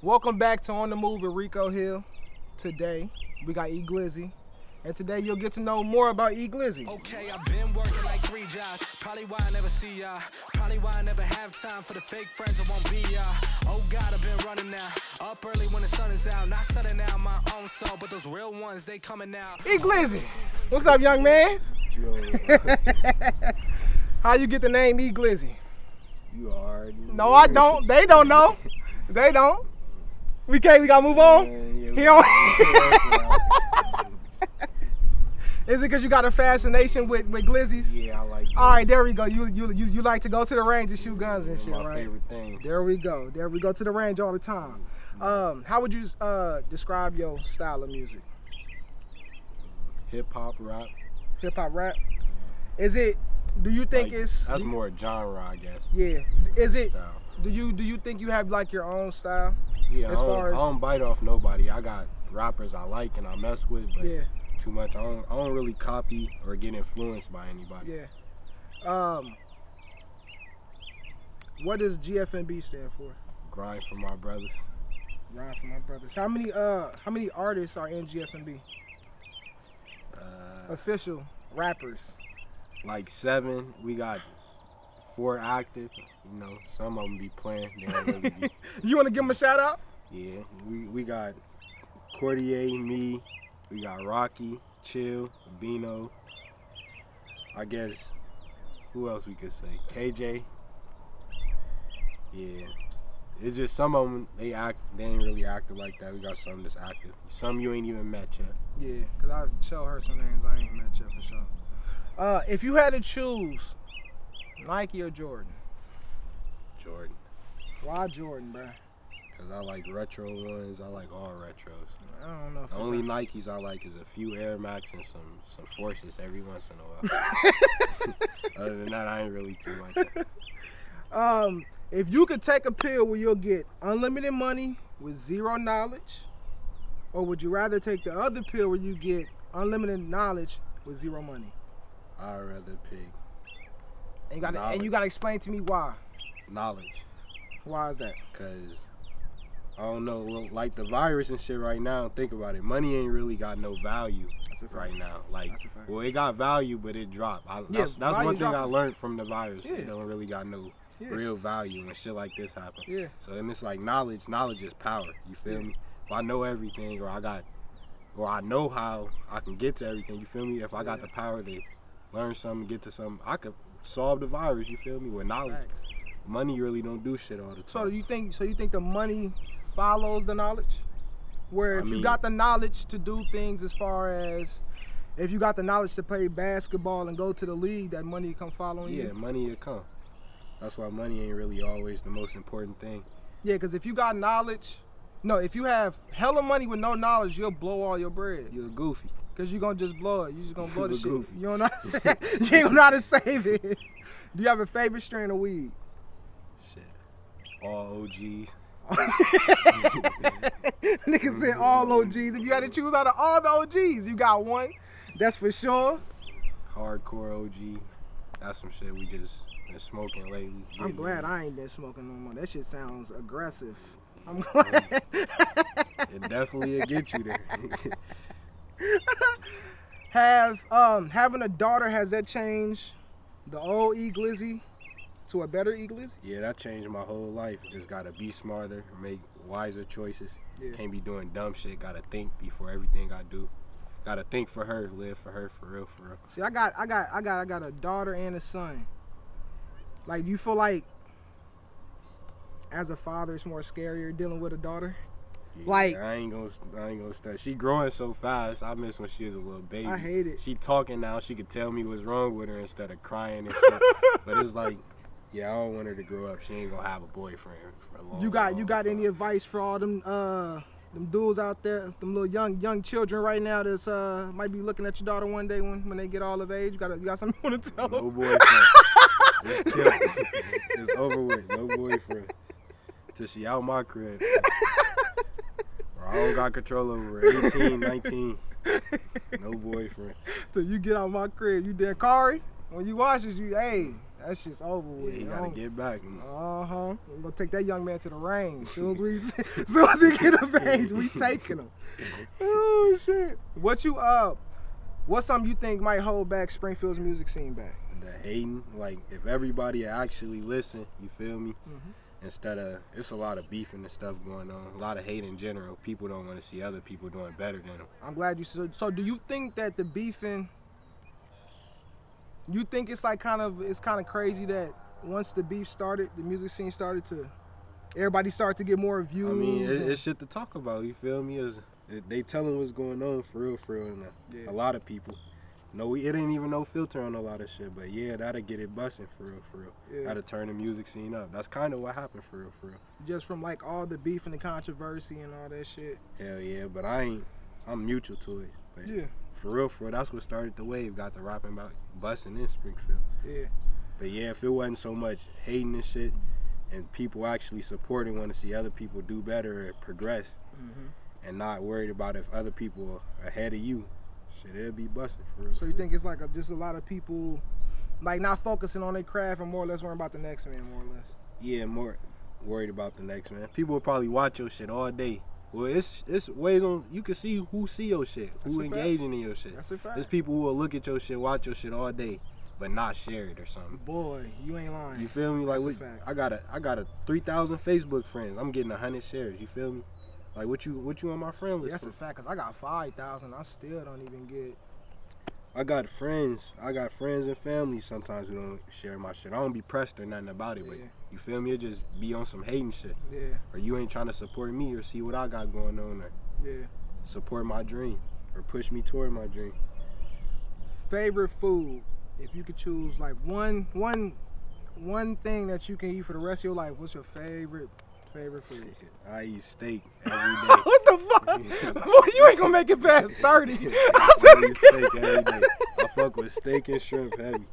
Welcome back to On the Move with Reco here. Today, we got EGlizzy. And today you'll get to know more about EGlizzy. Okay, I've been working like 3 jobs. Probably why I never see ya. Probably why I never have time for the fake friends that won't be ya. Oh God, I've been running now. Up early when the sun is out. Not setting out my own soul, but those real ones, they coming out. EGlizzy! What's up, young man? Yo, How you get the name EGlizzy? you already No, I don't. They don't know. They don't. We gotta move on? He don't. Is it because you got a fascination with glizzies? Yeah, I like All right, there we go. You like to go to the range and shoot guns and shit, my right? favorite thing. There we go. There we go to the range all the time. How would you describe your style of music? Hip hop, rap. Hip hop, rap. Is it? Do you think Like, it's? that's more genre, I guess. Yeah. Is it? Style. Do you think you have like your own style? Yeah, As far as I don't bite off nobody. I got rappers I like and I mess with, but yeah, too much. I don't really copy or get influenced by anybody. yeah. What does GFMB stand for? Grind for my brothers. Ride for my brothers. How many artists are in GFMB? Official rappers. Like 7. We got 4 active. You know, some of them be playing. They don't really be. You want to give them a shout out? Yeah, we got Cordier, me, we got Rocky, Chill, Bino. I guess who else we could say? KJ. Yeah, it's just some of them they ain't really active like that. We got some that's active. Some you ain't even met yet. Yeah, cause I show her some names I ain't met yet for sure. If you had to choose Nike or Jordan, Jordan, why Jordan, bruh? cause I like retro ones. I like all retros. I don't know. If The it's only a- Nikes I like is a few Air Max and some Forces every once in a while. Other than that, I ain't really too like that. If you could take a pill where you'll get unlimited money with zero knowledge, or would you rather take the other pill where you get unlimited knowledge with zero money? I'd rather pick And you Knowledge. gotta explain to me why. knowledge. Why is that? Cause I don't know, like the virus and shit right now. Think about it. Money ain't really got no value That's a fact. right now. Like, That's a fact. well, it got value, but it dropped. Yeah, That's value one thing I dropping. learned from the virus. Yeah. It don't really got no Yeah. real value when shit like this happen. Yeah. So then it's like knowledge. Knowledge is power. You feel Yeah. me? If I know everything, or I know how I can get to everything. You feel me? If I got Yeah. the power to learn something, get to something, I could solve the virus. You feel me? With knowledge. Facts. Money really don't do shit all the time. So you think the money follows the knowledge? Where I if you mean- got the knowledge to do things, as far as if you got the knowledge to play basketball and go to the league, that money come following Yeah, you. money will come. That's why money ain't really always the most important thing. Yeah, because if you got knowledge, no, if you have hella money with no knowledge, you'll blow all your bread. You're goofy. Because you're going to just blow it. You're just going to blow the You're shit. goofy. You don't know how to save You ain't know how to save it. Do you have a favorite strain of weed? Shit. All OGs. Niggas said all OGs. If you had to choose out of all the OGs, you got one. That's for sure. Hardcore OG. That's some shit we just been smoking lately. I'm Getting glad in. I ain't been smoking no more. That shit sounds aggressive. I'm glad. It definitely will get you there. Having a daughter, has that changed the old EGlizzy to a better EGlizzy? Yeah, that changed my whole life. Just gotta be smarter, make wiser choices. Yeah. Can't be doing dumb shit. Gotta think before everything I do. Gotta think for her, live for her, for real, for real. See, I got a daughter and a son. Like, you feel like as a father, it's more scarier dealing with a daughter? Yeah, Like- I ain't gonna start. She growing so fast. I miss when she was a little baby. I hate it. She talking now. She could tell me what's wrong with her instead of crying and shit. But it's like, yeah, I don't want her to grow up. She ain't gonna have a boyfriend for a long. You got time. any advice for all them dudes out there, them little young children right now that's might be looking at your daughter one day when they get all of age? You got something you want to tell No them? boyfriend. It's killed. It's over with. No boyfriend. Till she out my crib. Or I don't got control over her. 18, 19. No boyfriend. Till you get out my crib, you there, Kari? When you watch this, hey, That shit's over with. Yeah, he gotta get back. We're gonna take that young man to the range. As soon as he get of age, we taking him. Oh shit. What's something you think might hold back Springfield's music scene back? The hating, like if everybody actually listen, you feel me? Instead of, it's a lot of beefing and stuff going on, a lot of hate in general. People don't want to see other people doing better than them. I'm glad you said. So do you think that the beefing, you think it's like kind of crazy that once the beef started, the music scene started to, everybody started to get more views? I mean, it's shit to talk about, you feel me? They telling what's going on for real, and a lot of people. No, it ain't even no filter on a lot of shit, but yeah, that'll get it busting for real. Yeah. That'll turn the music scene up. That's kind of what happened for real. Just from like all the beef and the controversy and all that shit. Hell yeah, but I'm mutual to it. But yeah. For real, that's what started the wave, got the rapping about busting in Springfield. Yeah. But yeah, if it wasn't so much hating and shit, and people actually supporting, want to see other people do better or progress, and not worried about if other people are ahead of you, shit, it'll be busting for real. So you think it's like just a lot of people like not focusing on their craft and more or less worrying about the next man, more or less? Yeah, more worried about the next man. People will probably watch your shit all day. Well, it's ways on, you can see who see your shit, who engaging in your shit. That's a fact. There's people who will look at your shit, watch your shit all day, but not share it or something. Boy, you ain't lying. You feel me? Like That's a fact. I got a 3,000 Facebook friends. I'm getting 100 shares. You feel me? Like what you on my friend list? That's a fact, cause I got 5,000. I still don't even get. I got friends and family sometimes who don't share my shit. I don't be pressed or nothing about it, but you feel me? It just be on some hating shit. Yeah. Or you ain't trying to support me or see what I got going on, or support my dream or push me toward my dream. Favorite food, if you could choose like one thing that you can eat for the rest of your life, what's your favorite food? I eat steak every day. What the fuck? Boy, you ain't gonna make it past 30. I eat steak every day. I fuck with steak and shrimp heavy.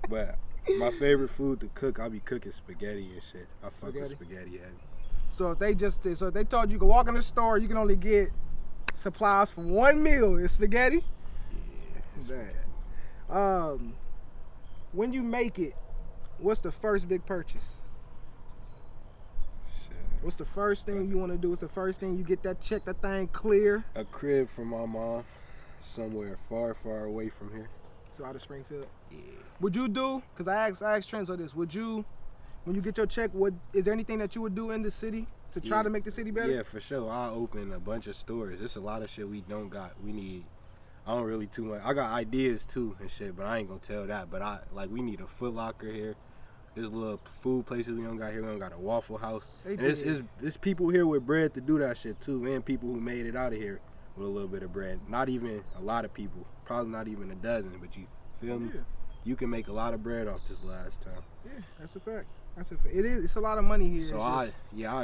But my favorite food to cook, I'll be cooking spaghetti and shit. I fuck with spaghetti heavy. So if they told you could walk in the store, you can only get supplies for one meal, it's spaghetti? Yeah, spaghetti. When you make it, what's the first big purchase? What's the first thing you want to do? What's the first thing you get that check, that thing clear? A crib for my mom, somewhere far, far away from here. So out of Springfield? Yeah. Would you do, because I asked Trenzo this, would you, when you get your check, is there anything that you would do in the city to try to make the city better? Yeah, for sure. I'll open a bunch of stores. There's a lot of shit we don't got. We need, I don't really too much. I got ideas too and shit, but I ain't gonna tell that. But we need a Foot Locker here. There's little food places we don't got here. We don't got a Waffle House. And it's people here with bread to do that shit too, and people who made it out of here with a little bit of bread. Not even a lot of people, probably not even a dozen, but you feel me? Yeah. You can make a lot of bread off this last time. Yeah, that's a fact. That's a fact. It's a lot of money here. So I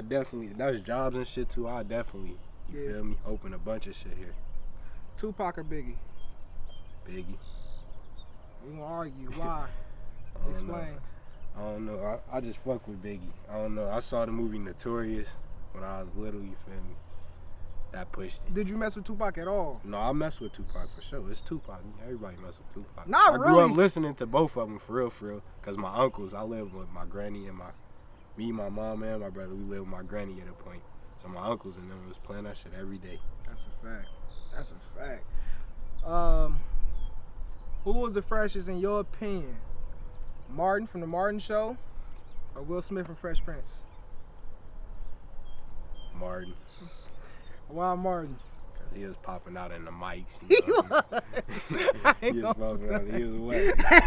definitely, that's jobs and shit too. I definitely, you feel me, open a bunch of shit here. Tupac or Biggie? Biggie. We gonna argue. Why? Explain. I don't know. I just fuck with Biggie. I don't know. I saw the movie Notorious when I was little, you feel me? That pushed it. Did you mess with Tupac at all? No, I mess with Tupac for sure. It's Tupac. Everybody mess with Tupac. Not really. I grew up listening to both of them for real. Because my uncles, I lived with my granny and me, my mom, and my brother, we lived with my granny at a point. So my uncles and them was playing that shit every day. That's a fact. Who was the freshest in your opinion? Martin from the Martin Show or Will Smith from Fresh Prince? Martin. Why Martin? Because he was popping out in the mics. He was wet. I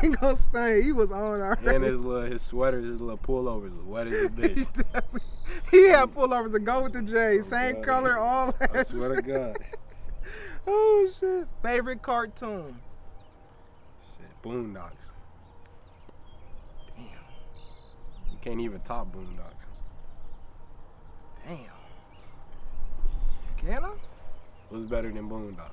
ain't gonna stay. He was on already. And his sweaters, his little pullovers was wet as a bitch. He had pullovers to go with the J. Same color, all that I swear to God. Oh shit. Favorite cartoon? Shit, Boondocks. You can't even top Boondocks. Damn. Can I? What's better than Boondocks?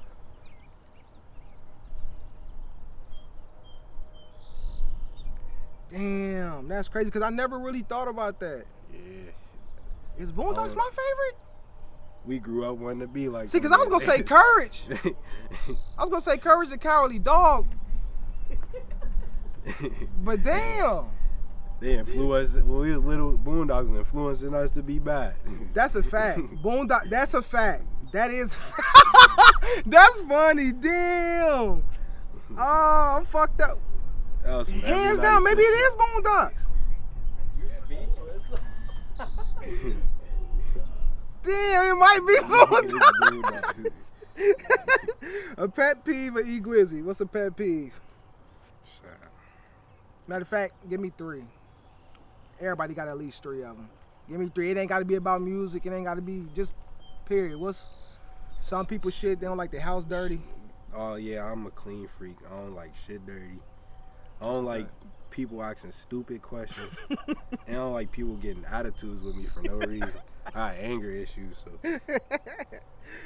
Damn, that's crazy because I never really thought about that. Yeah. Is Boondocks my favorite? We grew up wanting to be like. See, because I was gonna say Courage. I was gonna say Courage the Cowardly Dog. But damn. They influenced when we was little. Boondocks was influencing us to be bad. That's a fact. Boondock. That's a fact. That is. That's funny. Damn. Oh, I'm fucked up. That was some Hands every down, night maybe shit. it is Boondocks. You speechless. Damn, it might be It's Boondocks. Boondocks. A pet peeve of EGlizzy. What's a pet peeve? Matter of fact, give me 3. Everybody got at least 3 of them. Give me 3. It ain't got to be about music. It ain't got to be just period. What's some people shit? They don't like their house dirty. Oh yeah, I'm a clean freak. I don't like shit dirty. I don't like people asking stupid questions. And I don't like people getting attitudes with me for no reason. I have anger issues, so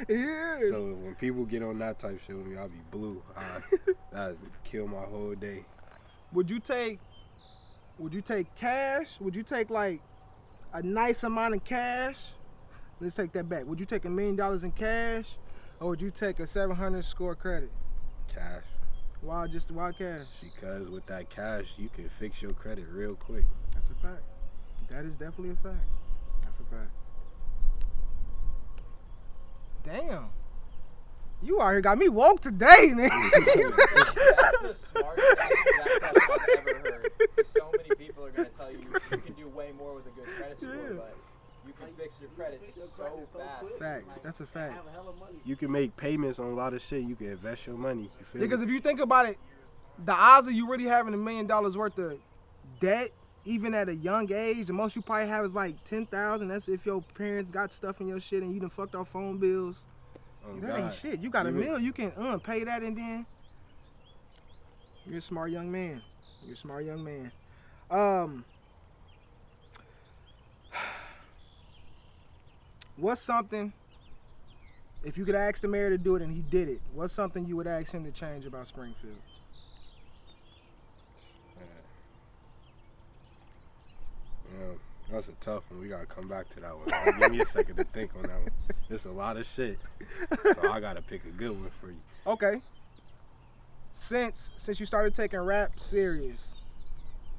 Yeah. so when people get on that type shit with me, I'll be blue. That kill my whole day. Would you take cash? Would you take like a nice amount of cash? Let's take that back. Would you take $1 million in cash, or would you take a 700 score credit? Cash. Why cash? Because with that cash, you can fix your credit real quick. That's a fact. That is definitely a fact. That's a fact. Damn. You out here got me woke today, man. That's the smartest answer that I've ever heard. Because so many people are going to tell you you can do way more with a good credit score, but you can fix your credit so fast. Facts. That's a fact. You can make payments on a lot of shit. You can invest your money. You feel Because me? if you think about it, the odds of you really having $1 million worth of debt, even at a young age, the most you probably have is like 10,000. That's if your parents got stuff in your shit and you done fucked off phone bills. Oh, That ain't God. shit. You got a Even- meal, you can pay that, and then you're a smart young man. You're a smart young man. What's something, if you could ask the mayor to do it and he did it, what's something you would ask him to change about Springfield? Yeah, that's a tough one. We gotta come back to that one. Give me a second to think on that one. It's a lot of shit, so I gotta pick a good one for you. Okay. Since you started taking rap serious,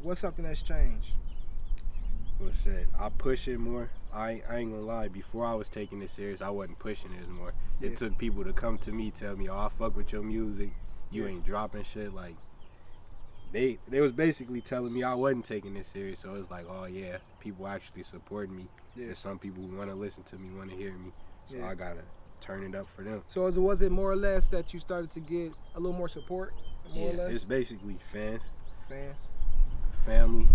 what's something that's changed? Well, shit, I push it more. I ain't gonna lie. Before I was taking it serious, I wasn't pushing it as more. Yeah. It took people to come to me, tell me, "Oh, I fuck with your music. You ain't dropping shit." Like they was basically telling me I wasn't taking it serious. So it's like, oh yeah, people actually supporting me. Yeah. There's some people who want to listen to me, want to hear me. So Yeah. I gotta turn it up for them. So was it more or less that you started to get a little more support? More or Yeah, less? it's basically fans, Fans? family,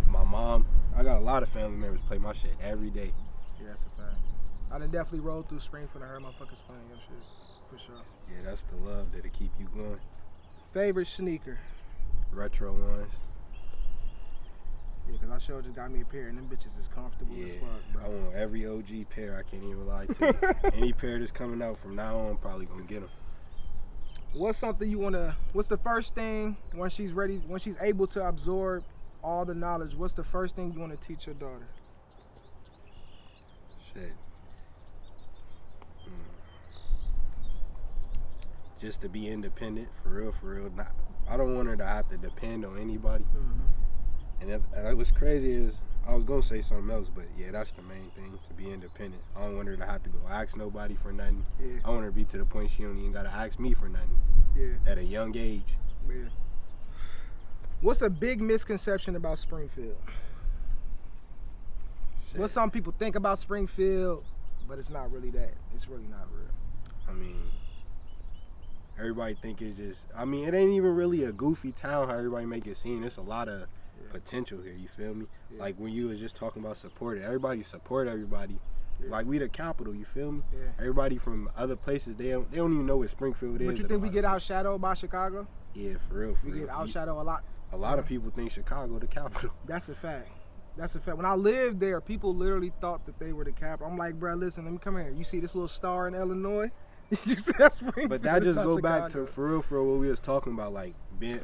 my mom. I got a lot of family members play my shit every day. Yeah, that's a fact. I done definitely rolled through Springfield and heard motherfuckers playing your shit. For sure. Yeah, that's the love that'll keep you going. Favorite sneaker? Retro ones. Yeah, because I sure just got me a pair and them bitches is comfortable Yeah, as fuck, I bro. want every OG pair. I can't even lie to you. Any pair that's coming out from now on, I'm probably gonna get them. What's something you wanna, what's the first thing when she's ready, when she's able to absorb all the knowledge, what's the first thing you wanna teach your daughter? Shit. Just to be independent, for real, for real. I don't want her to have to depend on anybody. And what's crazy is, I was gonna say something else, but yeah, that's the main thing, to be independent. I don't want her to have to go ask nobody for nothing. Yeah, I want her to be to the point she don't even gotta ask me for nothing yeah, at a young age. yeah. What's a big misconception about Springfield? Shit. What some people think about Springfield, but it's not really that. It's really not real. I mean, everybody think it's just, I mean, it ain't even really a goofy town how everybody make it seem. It's a lot of potential here, you feel me? Yeah. Like when you was just talking about supporting, everybody support everybody. Yeah. Like we the capital, you feel me? Yeah. Everybody from other places, they don't even know what Springfield is. But you in a think we lot get of outshadowed by Chicago? Yeah, for real, for We real. get outshadowed a lot. A lot of people think Chicago the capital. That's a fact. That's a fact. When I lived there, people literally thought that they were the capital. I'm like, bro, listen, let me come here. You see this little star in Illinois? You see that Springfield? But that It's just not go back Chicago. to, for real, what we was talking about, like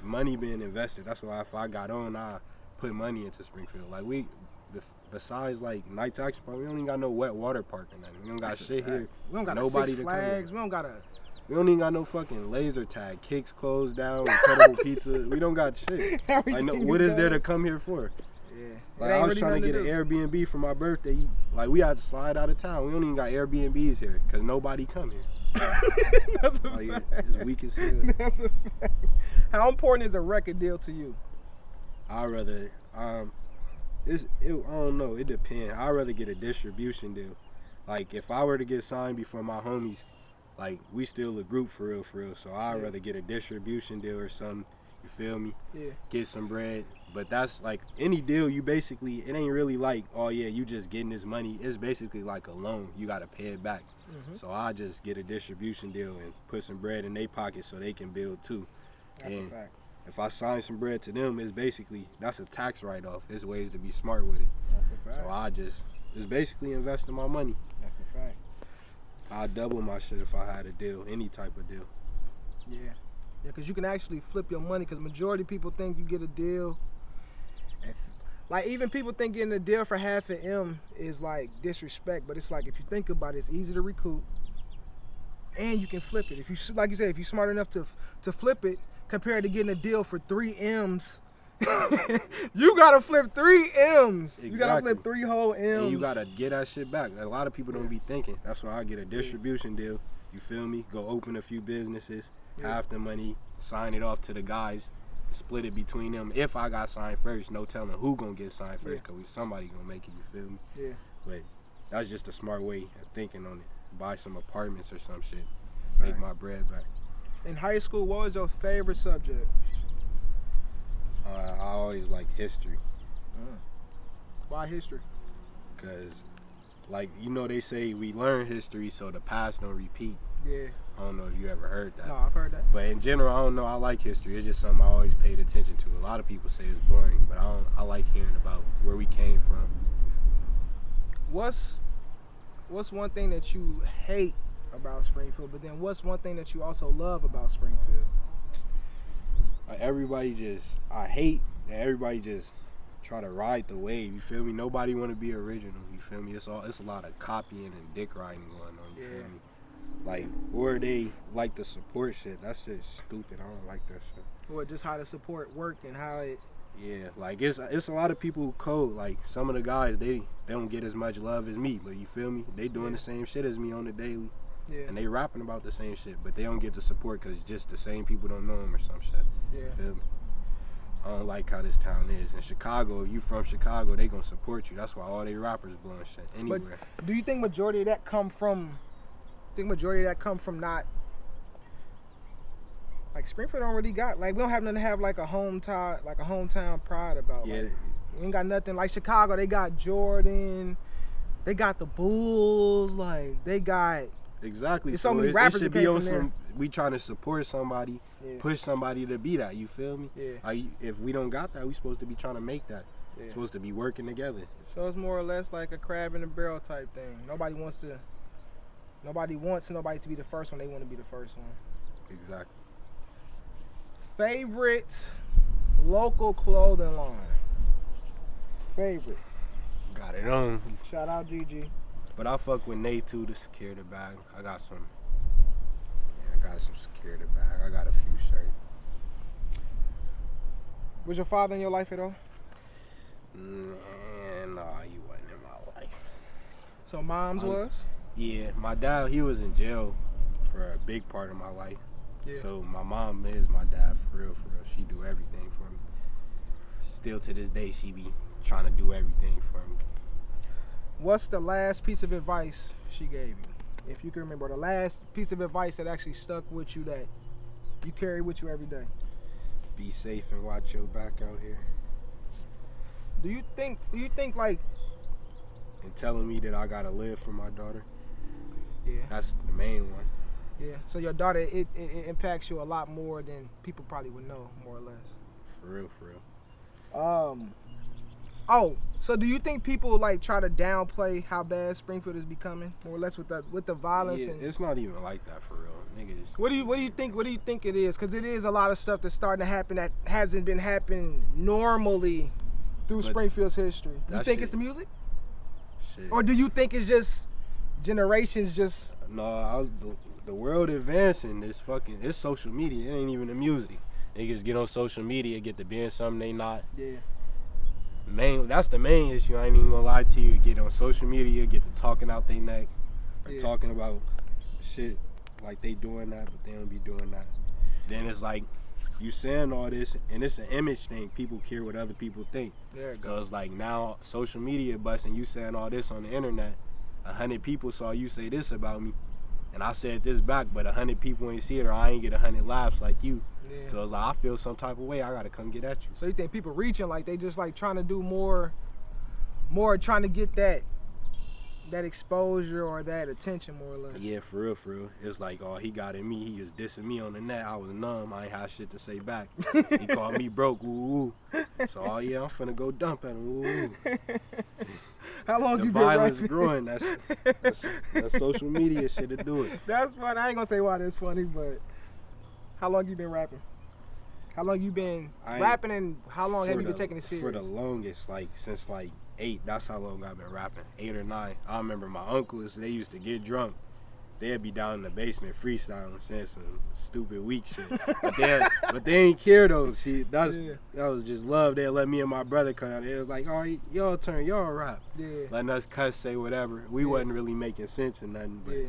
money being invested. That's why if I got on, I put money into Springfield. Like besides like Knights Action Park, we don't even got no wet water park or nothing. We don't got That's a shit fact. here. We don't got a Nobody Six to come here. Flags. We don't got a We don't even got no fucking laser tag, kicks closed down, incredible pizza. We don't got shit. Like, no, what is there to come here for? Yeah. Like, I was trying to get an Airbnb for my birthday. Like, we had to slide out of town. We don't even got Airbnbs here because nobody come here. That's a Like, fact. it's weak as hell. That's a fact. How important is a record deal to you? I'd rather, I don't know, it depends. I'd rather get a distribution deal. Like, if I were to get signed before my homies, like, we still a group for real, so I'd rather get a distribution deal or something, you feel me? Yeah. Get some bread. But that's, like, any deal, you basically, it ain't really like, oh yeah, you just getting this money. It's basically like a loan. You gotta pay it back. So I just get a distribution deal and put some bread in their pocket so they can build too. That's And a fact. if I sign some bread to them, it's basically, that's a tax write-off. There's ways to be smart with it. That's a fact. So I just basically investing my money. That's a fact. I'd double my shit if I had a deal, any type of deal. Yeah. Yeah, because you can actually flip your money, because majority of people think you get a deal. Like, even people think getting a deal for half an M is like disrespect, but it's like, if you think about it, it's easy to recoup and you can flip it. If you, like you said, if you're smart enough to flip it, compared to getting a deal for 3 M's, you gotta flip 3 M's. You gotta flip 3 whole M's. And you gotta get that shit back. A lot of people don't be thinking. That's why I get a distribution deal. You feel me? Go open a few businesses, half the money, sign it off to the guys, split it between them. If I got signed first, no telling who gonna get signed first, because somebody gonna make it, you feel me? Yeah. But that's just a smart way of thinking on it. Buy some apartments or some shit. Make my bread back. In high school, what was your favorite subject? I always liked history. Why history? Because, like, you know, they say we learn history so the past don't repeat. Yeah. I don't know if you ever heard that. No, I've heard that. But in general, I don't know. I like history. It's just something I always paid attention to. A lot of people say it's boring, but I like hearing about where we came from. What's one thing that you hate about Springfield, but then what's one thing that you also love about Springfield? I hate that everybody just try to ride the wave. You feel me? Nobody want to be original. You feel me? It's a lot of copying and dick riding going on. You feel me? Like, or they like to support shit. That shit's stupid. I don't like that shit. Or just how to support work and how it. Yeah, like it's a lot of people who code. Like, some of the guys, they don't get as much love as me, but you feel me? They doing the same shit as me on the daily. Yeah. And they rapping about the same shit, but they don't get the support because just the same people don't know them or some shit. Yeah. Feel me? I don't like how this town is. In Chicago, if you from Chicago, they gonna support you. That's why all they rappers blowing shit anywhere. But do you think majority of that come from? Not like Springfield don't really got, like, we don't have nothing to have like a hometown pride about. Yeah. Like, we ain't got nothing like Chicago. They got Jordan, they got the Bulls, like they got. Exactly. There's so many rappers it should that be came on from there. we trying to support somebody, Yeah. push somebody to be that. You feel me? Yeah. Like, if we don't got that, we supposed to be trying to make that. Yeah. Supposed to be working together. So it's more or less like a crab in a barrel type thing. Nobody wants nobody to be the first one. They want to be the first one. Exactly. Favorite local clothing line. Favorite. Got it on. Shout out GG. But I fuck with Nate too to secure the bag. I got some security bag. I got a few shirts. Was your father in your life at all? Nah, he wasn't in my life. So mom's was? Yeah, my dad, he was in jail for a big part of my life. Yeah. So my mom is my dad for real. She do everything for me. Still to this day, she be trying to do everything for me. What's the last piece of advice she gave you? If you can remember, the last piece of advice that actually stuck with you, that you carry with you every day. Be safe and watch your back out here. Do you think like, And telling me that I gotta live for my daughter. yeah, That's the main one. yeah. So your daughter, it impacts you a lot more than people probably would know, more or less. For real. Oh, so do you think people like try to downplay how bad Springfield is becoming, more or less, with the violence? Yeah, and it's not even like that for real. Niggas. What do you think it is? Because it is a lot of stuff that's starting to happen that hasn't been happening normally through But Springfield's history. You that think shit- it's the music? Shit. Or do you think it's just generations just... No, the world advancing. It's social media. It ain't even the music. Niggas get on social media, get to being something they not. Yeah. That's the main issue. I ain't even gonna lie to you. Get on social media, get to talking out their neck, or Yeah. talking about shit like they doing that, but they don't be doing that. Then it's like you saying all this, and it's an image thing. People care what other people think. There it So goes. it's like now social media busting. You saying all this on the internet. 100 people saw you say this about me, and I said this back, but 100 people ain't see it, or I ain't get 100 laughs like you. Yeah. So it's like I feel some type of way. I gotta come get at you. So you think people reaching like they just like trying to do more trying to get that exposure or that attention more or less? Yeah, for real, for real. It's like, oh, he got in me. He was dissing me on the net. I was numb. I ain't had shit to say back. He called me broke. Ooh, ooh. So, oh yeah, I'm finna go dump at him. Ooh, ooh. How long The you been violence rapping? growing. That's social media shit to do it. That's funny. I ain't gonna say why that's funny, but how long you been rapping? How long you been rapping, and how long have you been taking it serious? For the longest, like since like 8. That's how long I've been rapping. 8 or 9. I remember my uncles. They used to get drunk. They'd be down in the basement freestyling, saying some stupid weak shit. But they ain't care though. See, that was just love. They let me and my brother come out. It was like, oh, y'all turn, y'all rap. Yeah. Letting us cuss, say whatever. We wasn't really making sense and nothing, but Yeah.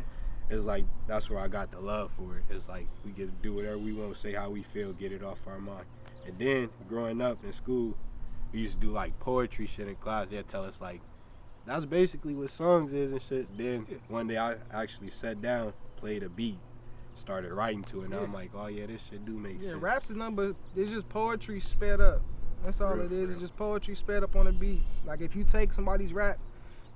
it's like that's where I got the love for it. It's like we get to do whatever we want, say how we feel, get it off our mind. And then growing up in school, we used to do like poetry shit in class. They'd tell us like, that's basically what songs is and shit. Then one day I actually sat down, played a beat, started writing to it, and I'm like, oh yeah, this shit do make sense. Raps is nothing but it's just poetry sped up. That's all it is. It's just poetry sped up on a beat. Like if you take somebody's rap,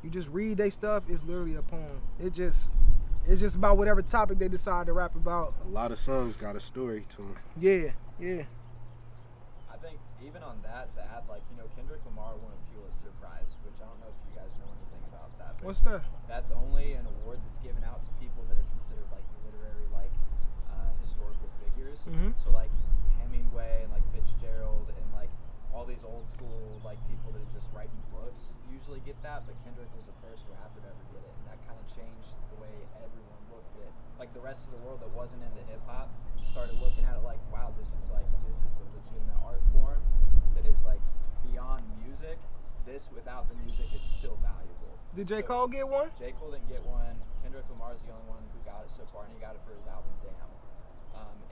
you just read their stuff, it's literally a poem. It's just about whatever topic they decide to rap about. A lot of songs got a story to them. Yeah. I think even on that, to add, like, you know, Kendrick Lamar won a Pulitzer Prize, which I don't know if you guys know anything about that. But What's that? that's only an award that's given out to people that are considered like literary, like historical figures. Mhm. So like Hemingway and like Fitzgerald and like all these old school like people that are just writing books usually get that, but Kendrick was the first rapper to ever get it, and that kind of changed the way everyone looked at, like the rest of the world that wasn't into hip hop started looking at it like, wow, this is a legitimate art form that is like beyond music. This without the music is still valuable. Did J. Cole get one? J. Cole didn't get one. Kendrick Lamar's the only one who got it so far, and he got it for his album Damn.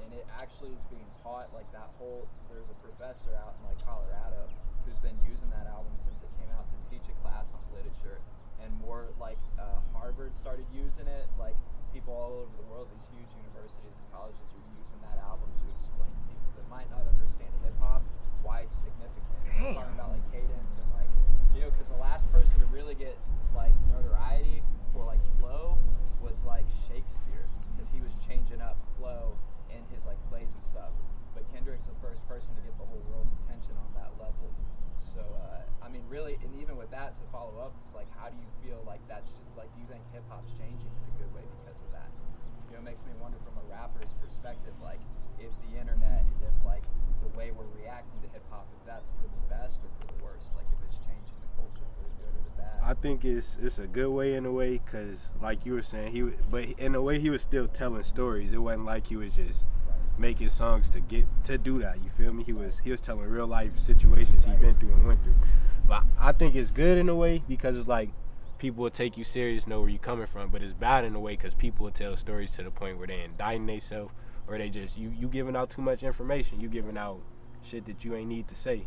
And it actually is being taught, like that whole, there's a professor out in like Colorado who's been using that album since it came out to teach a class on literature. And more like Harvard started using it, like people all over the world, these huge universities and colleges are using that album to explain to people that might not understand hip hop why it's significant. We're talking about like cadence and like, you know, because the last person to really get like notoriety for like flow was like Shakespeare, because he was changing up flow in his like plays and stuff. But Kendrick's the first person to get the whole world's attention on that level. So I mean, really, and even with that, to follow up, like, how do you feel like that's just, like, do you think hip hop's changing in a good way because of that? You know, it makes me wonder from a rapper's perspective, like, if the internet and if like the way we're reacting to hip hop, if that's for the best or for the worst, like if it's changing the culture for the good or the bad. I think it's a good way in a way, cause like you were saying, but in a way he was still telling stories. It wasn't like he was just making songs to do that. You feel me? He was telling real life situations he been through and went through. But I think it's good in a way, because it's like people will take you serious, know where you're coming from. But it's bad in a way, because people will tell stories to the point where they indicting themselves, or they just you giving out too much information. You giving out shit that you ain't need to say,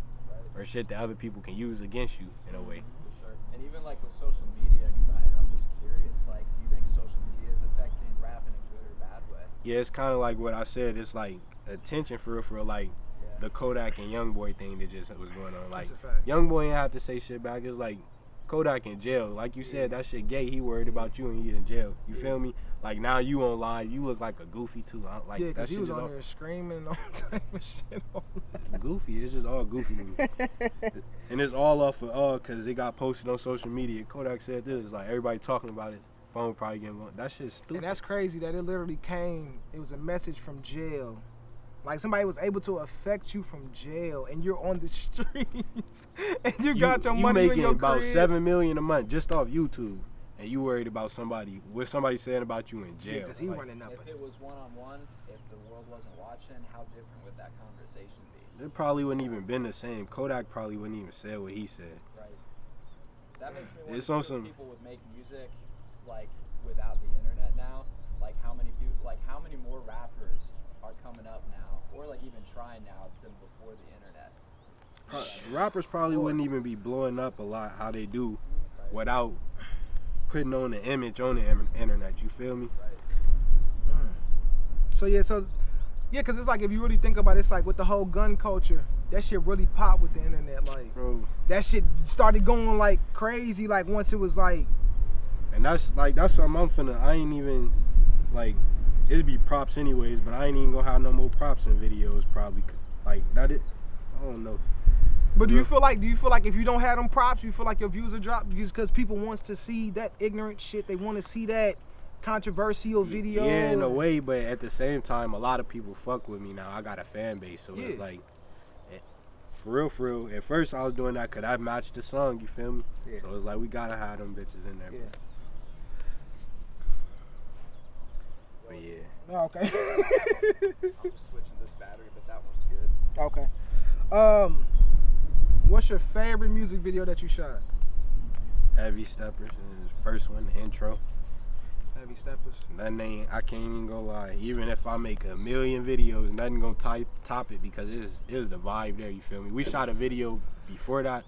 or shit that other people can use against you in a way. For sure. And even like with social media, and I'm just curious, like, do you think social media is affecting rap in a good or bad way? Yeah, it's kind of like what I said. It's like attention for real, like the Kodak and Youngboy thing that just was going on. Like, Youngboy ain't have to say shit back. It's like Kodak in jail. Like you said, that shit gay. He worried about you and you in jail. You feel me? Like, now you online, you look like a goofy too. Like, yeah, because that he was shit on there screaming and all type of shit. Goofy. It's just all goofy to me. And it's all off of because it got posted on social media. Kodak said this. Like, everybody talking about it. Phone probably getting on. That shit's stupid. And that's crazy that it literally came. It was a message from jail. Like, somebody was able to affect you from jail, and you're on the streets, and you got your money in your making about crib. $7 million a month just off YouTube. and you worried about what somebody saying about you in jail. Because he like, running up. If it was one-on-one, if the world wasn't watching, how different would that conversation be? It probably wouldn't even been the same. Kodak probably wouldn't even say what he said. Right. That makes me wonder It's on if some- people would make music like without the internet now. Like how many more rappers are coming up now, or like even trying now than before the internet? Rappers probably wouldn't even be blowing up a lot how they do Right. without putting on the image on the internet. You feel me? Right. So yeah, because it's like if you really think about it, it's like with the whole gun culture, that shit really popped with the internet. Like Bro. that shit started going like crazy. Like once it was like, And that's something I ain't even like. It'd be props anyways, but I ain't even gonna have no more props in videos probably. Like that it. I don't know. but do you feel like if you don't have them props, you feel like your views are dropped because people wants to see that ignorant shit. They want to see that controversial video. Yeah, in a way, but at the same time, a lot of people fuck with me now. I got a fan base, so it's Yeah. like, for real. At first, I was doing that because I matched the song. You feel me? Yeah. So it's like we gotta have them bitches in there. Yeah. But yeah. Oh, okay. I'm just switching this battery, but that one's good. Okay. What's your favorite music video that you shot? Heavy Steppers, and his first one, the intro. Heavy Steppers. I can't even go lie. Even if I make a million videos, nothing gonna top it because it's the vibe there. You feel me? We shot a video before that,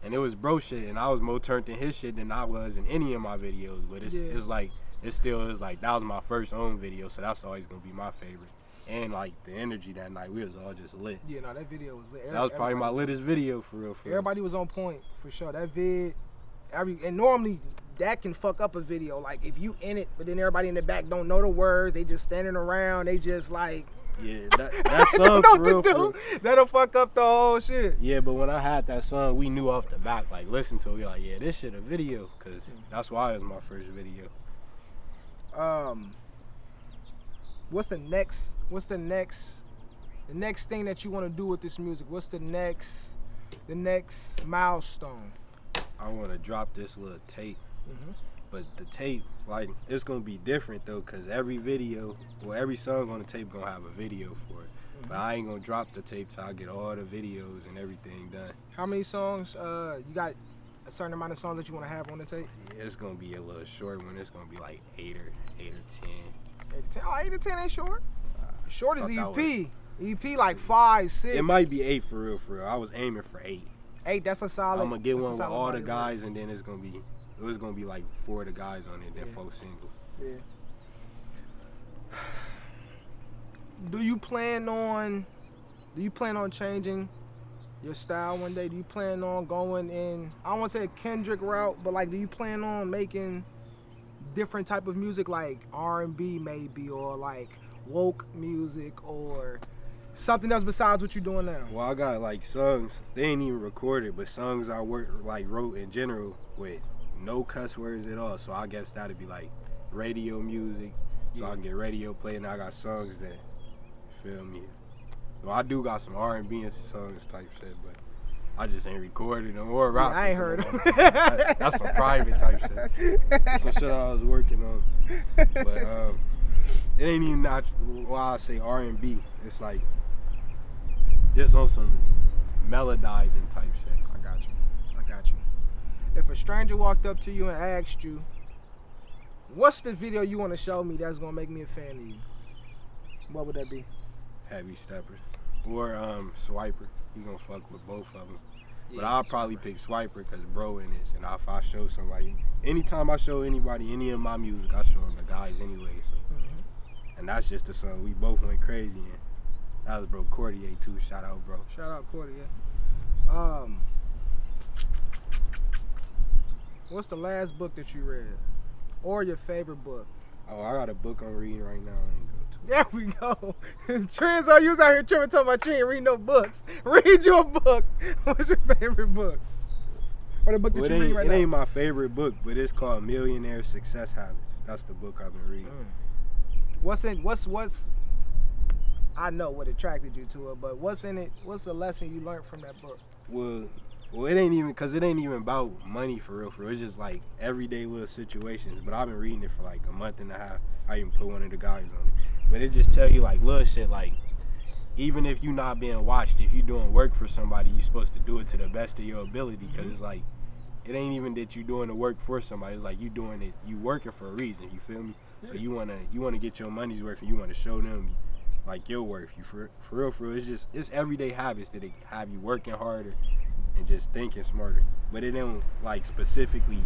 and it was bro shit, and I was more turned in his shit than I was in any of my videos. But it's like it still is like that was my first own video, so that's always gonna be my favorite. And like the energy that night, we was all just lit. Yeah, no, that video was lit. That was probably my littest video for real. Everybody was on point for sure. That vid, and normally that can fuck up a video. Like if you in it, but then everybody in the back don't know the words. They just standing around. They just like Yeah, that song don't know for real, what to for real. do. That'll fuck up the whole shit. Yeah, but when I had that song, we knew off the bat, like listen to it, we like, yeah, this shit a video, cause that's why it was my first video. What's the next thing that you want to do with this music? What's the next milestone? I want to drop this little tape, but the tape, like, it's gonna be different though, cause every song on the tape gonna have a video for it. But I ain't gonna drop the tape till I get all the videos and everything done. How many songs? You got a certain amount of songs that you want to have on the tape? Yeah, it's gonna be a little short one. It's gonna be like 8 or 10. 8 to 10. Oh, 8 to 10 ain't short. Short is thought that EP. EP like 5, 6. It might be 8 for real. I was aiming for 8. 8. That's a solid. I'm gonna get that's a one with solid all the body guys, and then it was gonna be like 4 of the guys on it, then 4 singles. Yeah. Do you plan on changing your style one day? Do you plan on going in, I don't want to say a Kendrick route, but like do you plan on making different type of music like R&B maybe, or like woke music, or something else besides what you're doing now? Well, I got like songs, they ain't even recorded, but songs I wrote in general with no cuss words at all. So I guess that'd be like radio music. So I can get radio play, and I got songs that, feel me. Well, I do got some R&B and songs type shit, but I just ain't recorded them or rapping. I ain't heard them. That's some private type shit. Some shit I was working on. But it ain't even not why I say R&B. It's like just on some melodizing type shit. I got you. If a stranger walked up to you and asked you, what's the video you want to show me that's gonna make me a fan of you, what would that be? Heavy Steppers or Swiper. You gonna fuck with both of them. But Yeah, I'll probably pick Swiper because bro in this, and if I show somebody, anytime I show anybody any of my music, I show them the guys anyway. So, and that's just the song we both went crazy in. That was bro Cordier too. Shout out, bro. Shout out Cordier. What's the last book that you read, or your favorite book? Oh, I got a book I'm reading right now. I ain't go to. There we go. Trends are you was out here tripping talking about you ain't read no books. Read your book. What's your favorite book? Or the book that Well, you read right it now? ain't my favorite book, but it's called Millionaire Success Habits. That's the book I've been reading. What's I know what attracted you to it, but what's in it? What's the lesson you learned from that book? Well, Well, it ain't even about money for real. It's just like everyday little situations. But I've been reading it for like a month and a half. I even put one of the guys on it. But it just tell you like little shit like even if you not being watched, if you doing work for somebody, you supposed to do it to the best of your ability. Because it's like it ain't even that you doing the work for somebody. It's like you doing it. You working for a reason. You feel me? Yeah. So you wanna get your money's worth, and you wanna show them like your worth. You for real. It's everyday habits that have you working harder and just thinking smarter. But it don't like specifically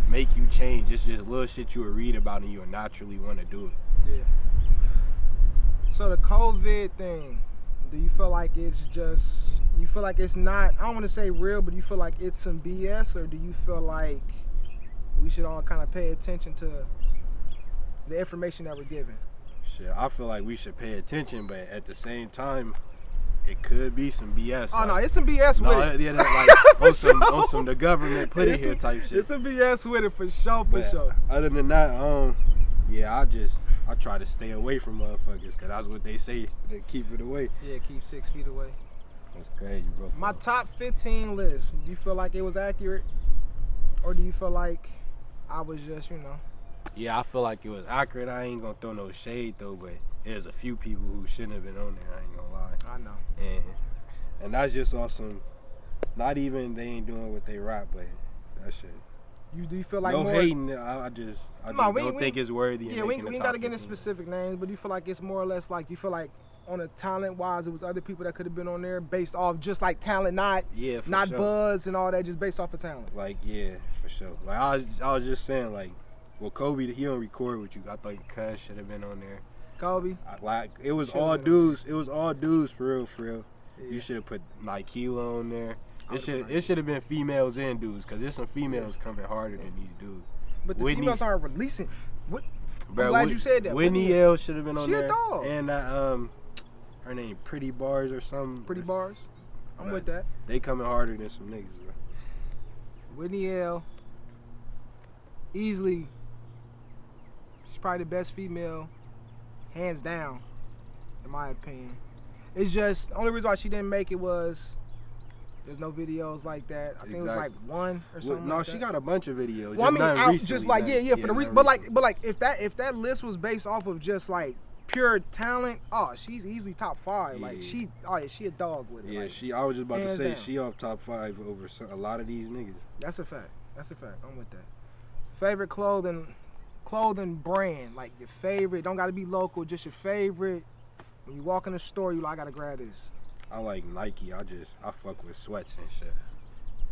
make you change. It's just little shit you will read about and you'll naturally want to do it. Yeah. So the COVID thing, do you feel like it's not, I don't want to say real, but do you feel like it's some BS, or do you feel like we should all kind of pay attention to the information that we're given? Shit, I feel like we should pay attention, but at the same time, it could be some BS. Oh, no, it's some BS with it. Yeah, like on some the government put it here type shit. It's some BS with it for sure, but sure. Other than that, I try to stay away from motherfuckers, because that's what they say, to keep it away. Yeah, keep 6 feet away. That's crazy, bro. My top 15 list, do you feel like it was accurate? Or do you feel like I was just, Yeah, I feel like it was accurate. I ain't gonna throw no shade, though, but there's a few people who shouldn't have been on there, I ain't gonna lie. I know. And that's just awesome. Not even they ain't doing what they rap, but that shit. Do you feel like no more hating? I just don't think it's worthy. Yeah, we ain't gotta get into specific names, but do you feel like it's more or less like you feel like on a talent wise, it was other people that could have been on there based off just like talent, not sure. buzz and all that, just based off of talent. Like yeah, for sure. Like I was just saying like, well Kobe he don't record with you. I thought Cuz should have been on there. Kobe. It was all dudes. It was all dudes for real. Yeah. You should have put Nikela on there. It should have been females and dudes, because there's some females coming harder than these dudes. But the females aren't releasing. I'm glad you said that. Whitney L should have been on there. She a dog. And her name Pretty Bars or something. Pretty Bars. I'm with that. They coming harder than some niggas, bro. Whitney L. Easily. She's probably the best female, hands down, in my opinion. It's just the only reason why she didn't make it was there's no videos like that. I think it was like one or something. No, like she that. got a bunch of videos. Well, I mean, just like for the reason. But like if that list was based off of just like pure talent, she's easily top 5. Yeah. Like she a dog with it. Yeah, like, I was just about to say down. she off top 5 over a lot of these niggas. That's a fact. I'm with that. Favorite clothing brand, like your favorite. Don't gotta be local, just your favorite. When you walk in the store, you like, I gotta grab this. I like Nike. I fuck with sweats and shit.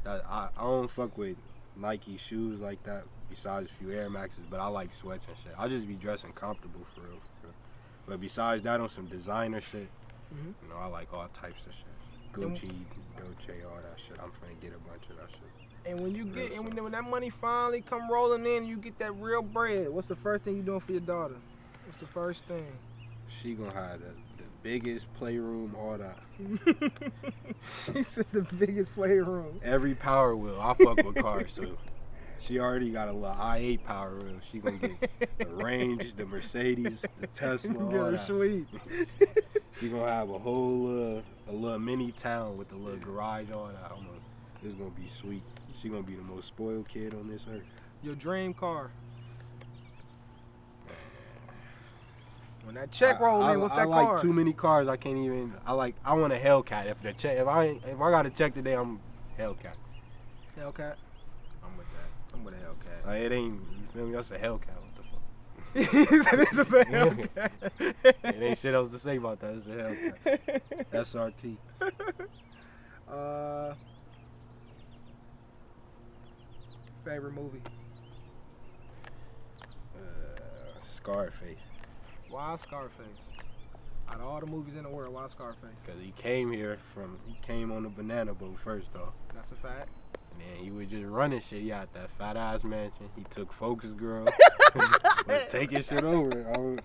I don't fuck with Nike shoes like that, besides a few Air Maxes, but I like sweats and shit. I just be dressing comfortable for real. But besides that, on some designer shit, I like all types of shit. Gucci, Dolce, all that shit. I'm finna get a bunch of that shit. And when that money finally come rolling in, you get that real bread. What's the first thing you doing for your daughter? What's the first thing? She gonna have the biggest playroom, all that. He said the biggest playroom. Every Power Wheel. I fuck with cars, so she already got a little I-8 Power Wheel. She gonna get the Range, the Mercedes, the Tesla, all that. Sweet. She gonna have a whole a little mini town with a little garage, all that. It's gonna be sweet. She gonna be the most spoiled kid on this earth. Your dream car? When that check roll in, what's that car? I like too many cars. I can't even. I want a Hellcat. If I got a check today, I'm Hellcat. Hellcat. I'm with that. I'm with a Hellcat. Like, it ain't. You feel me? That's a Hellcat. What the fuck? He said it's just a Hellcat. It ain't shit else to say about that. It's a Hellcat. SRT. Favorite movie? Scarface. Why Scarface? Out of all the movies in the world, why Scarface? Because he came on the banana boat first off. That's a fact. And then he was just running shit. He had that fat ass mansion. He took Focus Girl. Was taking shit over.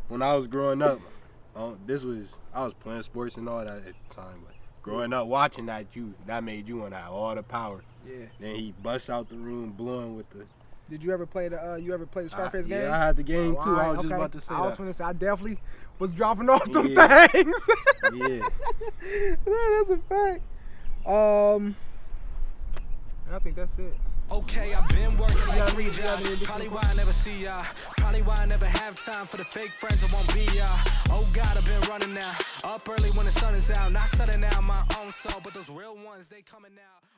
When I was growing up, I was playing sports and all that at the time. But growing up watching that made you want to have all the power. Yeah. Then he busts out the room blowing with the. Did you ever play the Scarface game? Yeah, I had the game too. I was just about to say I was that. gonna say I definitely was dropping off them things. Yeah. Man, that's a fact. And I think that's it. Okay, I've been working like Yeah, 3 yeah, jobs. yeah, yeah. Probably why I never see ya. Probably why I never have time for the fake friends. I won't be ya. Oh God, I've been running now. Up early when the sun is out. Not setting out my own soul, but those real ones, they coming out.